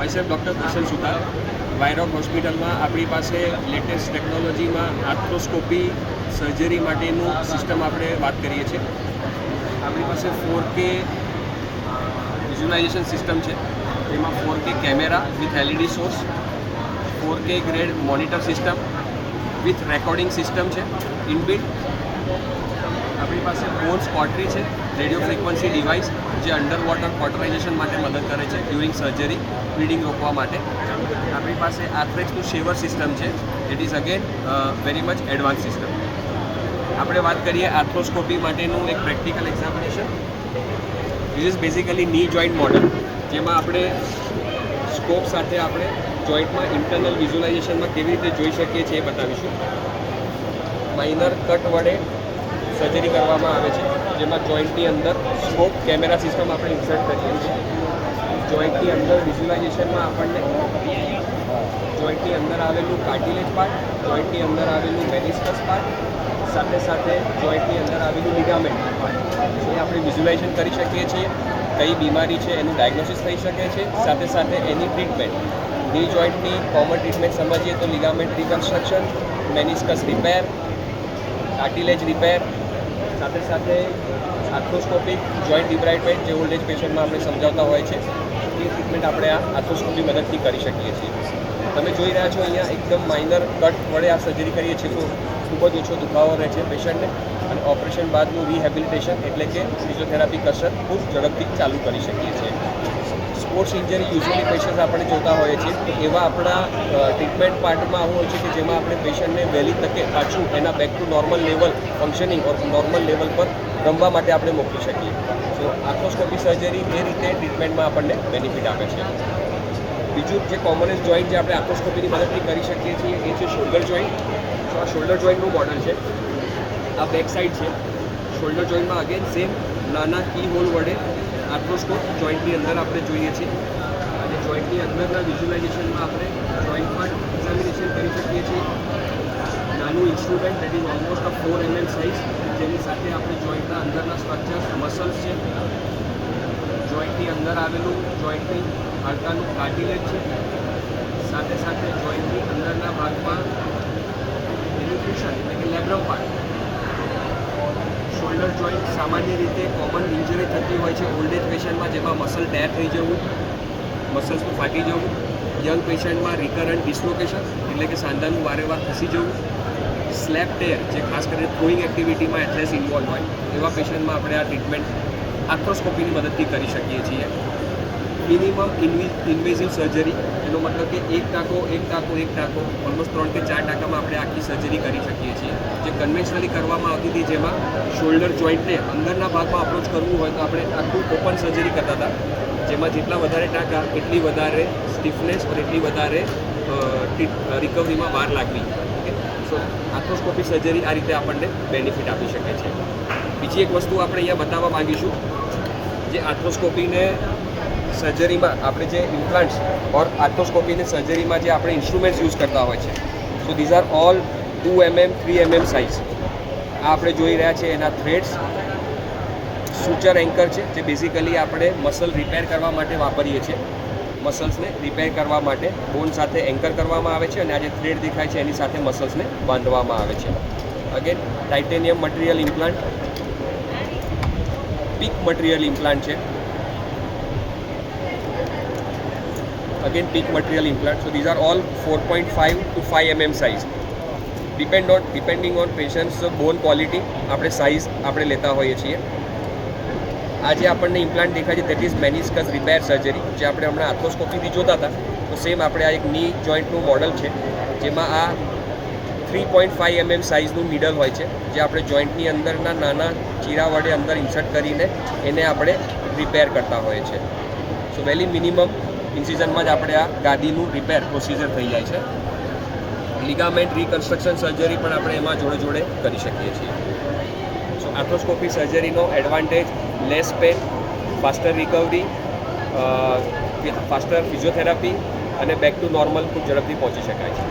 Myself doctor Kishan સુતાર. વાયરોગ હોસ્પિટલમાં આપણી પાસે લેટેસ્ટ ટેકનોલોજીમાં આર્થ્રોસ્કોપી સર્જરી માટેનું સિસ્ટમ આપણે વાત કરીએ છીએ. આપણી પાસે 4K વિઝ્યુલાઇઝેશન સિસ્ટમ છે. તેમાં 4K camera with LED source, 4K grade monitor system with recording system છે ઇનબિલ્ટ. આપણી પાસે બોન્સ કોટરી છે, રેડિયો ફ્રીક્વન્સી ડિવાઇસ જે અંડર વોટર કોટરાઇઝેશન માટે મદદ કરે છે ડ્યુરિંગ સર્જરી, બ્લીડિંગ રોકવા માટે. આપણી પાસે આર્થ્રેક્સનું શેવર સિસ્ટમ છે. It is again very much advance system. આપણે વાત કરીએ આર્થ્રોસ્કોપી માટેનું એક practical examination. This is basically ની જોઈન્ટ મોડલ, જેમાં આપણે સ્કોપ સાથે આપણે જોઈન્ટમાં ઇન્ટરનલ વિઝ્યુલાઇઝેશનમાં કેવી રીતે જોઈ શકીએ છીએ એ બતાવીશું. માઇનર કટ વડે સર્જરી કરવામાં આવે છે, જેમાં જોઈન્ટની અંદર સ્કોપ કેમેરા સિસ્ટમ આપણે ઇન્સર્ટ કરીએ છીએ. જોઈન્ટની અંદર વિઝ્યુલાઇઝેશનમાં આપણને જોઈન્ટની અંદર આવેલું કાર્ટિલેજ પાર્ટ, જોઈન્ટની અંદર આવેલું મેનિસ્કસ પાર્ટ, સાથે સાથે જોઈન્ટની અંદર આવેલું લિગામેન્ટ પાર્ટ એ આપણે વિઝ્યુલાઇઝેશન કરી શકીએ છીએ. કઈ બીમારી છે એનું ડાયગ્નોસિસ થઈ શકે છે. સાથે સાથે એની ટ્રીટમેન્ટ, ની જોઈન્ટની કોમન ટ્રીટમેન્ટ સમજીએ તો ligament reconstruction, meniscus repair, cartilage repair, સાથે સાથે આર્થ્રોસ્કોપિક જોઈન્ટ ડિબ્રાઇડમેન્ટ જે ઓલ્ડ એજ પેશન્ટમાં આપણે સમજાવતા હોય છે, એ ટ્રીટમેન્ટ આપણે આ આર્થ્રોસ્કોપી મદદથી કરી શકીએ છીએ. તમે જોઈ રહ્યા છો અહીંયા એકદમ માઇનર કટ વડે આ સર્જરી કરીએ છીએ તો ખૂબ જ ઓછો દુખાવો રહે છે પેશન્ટને, અને ઓપરેશન બાદનું રિહેબિલિટેશન એટલે કે ફિઝિયોથેરાપી કસરત ખૂબ ઝડપથી ચાલુ કરી શકીએ છીએ. સ્પોર્ટ્સ ઇન્જરી યુઝ્યુઅલી પેશન્ટ આપણે જોતા હોઈએ છીએ, તો એવા આપણા ટ્રીટમેન્ટ પાર્ટમાં આવું હોય છે કે જેમાં આપણે પેશન્ટને વહેલી તકે પાછું એના back to normal level functioning or normal level પર રમવા માટે આપણે મોકલી શકીએ. સો આર્થ્રોસ્કોપી સર્જરી એ રીતે ટ્રીટમેન્ટમાં આપણને બેનિફિટ આપે છે. બીજું જે કોમનેસ્ટ જોઈન્ટ જે આપણે આર્થ્રોસ્કોપીની મદદથી કરી શકીએ છીએ એ છે શોલ્ડર જોઈન્ટ. તો આ શોલ્ડર જોઈન્ટનું મોડલ છે. આ બેક સાઈડ છે. શોલ્ડર જોઈન્ટમાં અગેન સેમ નાના કી હોલ વડે આર્થ્રોસ્કોપ જોઈન્ટની અંદર આપણે જોઈએ છીએ, અને જોઈન્ટની અંદરના વિઝ્યુલાઇઝેશનમાં આપણે જોઈન્ટમાં એક્ઝામિનેશન કરી શકીએ છીએ. નાનું instrument that is almost 4 mm size, જેની સાથે આપણે જોઈન્ટના અંદરના સ્ટ્રક્ચર્સ, મસલ્સ છે, જોઈન્ટની અંદર આવેલું જોઈન્ટની હાડકાનું કાર્ટિલેજ છે, સાથે સાથે જોઈન્ટની અંદરના ભાગમાં એનું ક્યુશન એટલે કે લેબ્રમ પાર્ટ. શોલ્ડર જોઈન્ટ સામાન્ય રીતે કોમન ઇન્જરી થતી હોય છે ઓલ્ડ એજ પેશન્ટમાં, જેમાં મસલ ટેર થઈ જવું, મસલ્સનું ફાટી જવું. યંગ પેશન્ટમાં રિકરન્ટ ડિસ્લોકેશન એટલે કે સાંધાનું વારેવાર ખસી જવું. સ્લેપ ટેર જે ખાસ કરીને થ્રોઈંગ એક્ટિવિટીમાં એથ્લેટ્સ ઇન્વોલ્વ હોય એવા પેશન્ટમાં આપણે આ ટ્રીટમેન્ટ આર્થ્રોસ્કોપીની મદદથી કરી શકીએ છીએ. મિનિમમ ઇન્વેઝિવ સર્જરી, એનો મતલબ કે એક ટાંકો ઓલમોસ્ટ 3 કે 4 ટાંકામાં આપણે આખી સર્જરી કરી શકીએ છીએ. જે કન્વેન્શનલી કરવામાં આવતી હતી, જેમાં શોલ્ડર જોઈન્ટને અંદરના ભાગમાં અપ્રોચ કરવું હોય તો આપણે આખું ઓપન સર્જરી કરતા હતા, જેમાં જેટલા વધારે ટાંકા એટલી વધારે સ્ટીફનેસ અને એટલી વધારે રિકવરીમાં વાર લાગવી. સો આર્થ્રોસ્કોપી સર્જરી આ રીતે આપણને બેનિફિટ આપી શકે છે. બીજી એક વસ્તુ આપણે અહીંયા બતાવવા માંગીશું, જે આર્થ્રોસ્કોપીને સર્જરીમાં આપણે જે ઇમ્પ્લાન્ટ્સ ઓર આર્થ્રોસ્કોપીને સર્જરીમાં જે આપણે ઇન્સ્ટ્રુમેન્ટ્સ યુઝ કરતા હોય છે, સો these are all 2 mm 3 mm size. આ આપણે જોઈ રહ્યા છે એના થ્રેડ્સ. સુચર એન્કર છે, જે બેઝિકલી આપણે મસલ રિપેર કરવા માટે વાપરીએ છીએ. મસલ્સને રિપેર કરવા માટે બોન સાથે એન્કર કરવામાં આવે છે, અને આ જે થ્રેડ દેખાય છે એની સાથે મસલ્સને બાંધવામાં આવે છે. Again titanium material implant, peak material implant છે. Again peak material implant. So these are all 4.5 to 5 mm size. Depending on patient's bone quality આપણે સાઇઝ આપણે લેતા હોઈએ છીએ. આ જે આપણને ઇમ્પ્લાન્ટ દેખાય છે that is meniscus repair surgery, જે આપણે હમણાં આર્થ્રોસ્કોપીથી જોતા હતા. તો સેમ આપણે આ એક ની જોઈન્ટનું મોડલ છે, જેમાં આ 3.5 mm સાઇઝનું નીડલ હોય છે, જે આપણે જોઈન્ટની અંદરના નાના ચીરા વડે અંદર ઇન્સર્ટ કરીને એને આપણે રિપેર કરતા હોઈએ છીએ. સો વેલી મિનિમમ ઇન્સિઝનમાં જ આપણે આ ગાદીનું રિપેર પ્રોસિજર થઈ જાય છે. લિગામેન્ટ રિકન્સ્ટ્રક્શન સર્જરી પણ આપણે એમાં જોડે કરી શકીએ છીએ. સો આર્થ્રોસ્કોપી સર્જરીનો advantage less pain, faster recovery, faster physiotherapy અને બેક ટુ નોર્મલ ખૂબ ઝડપથી પહોંચી શકાય છે.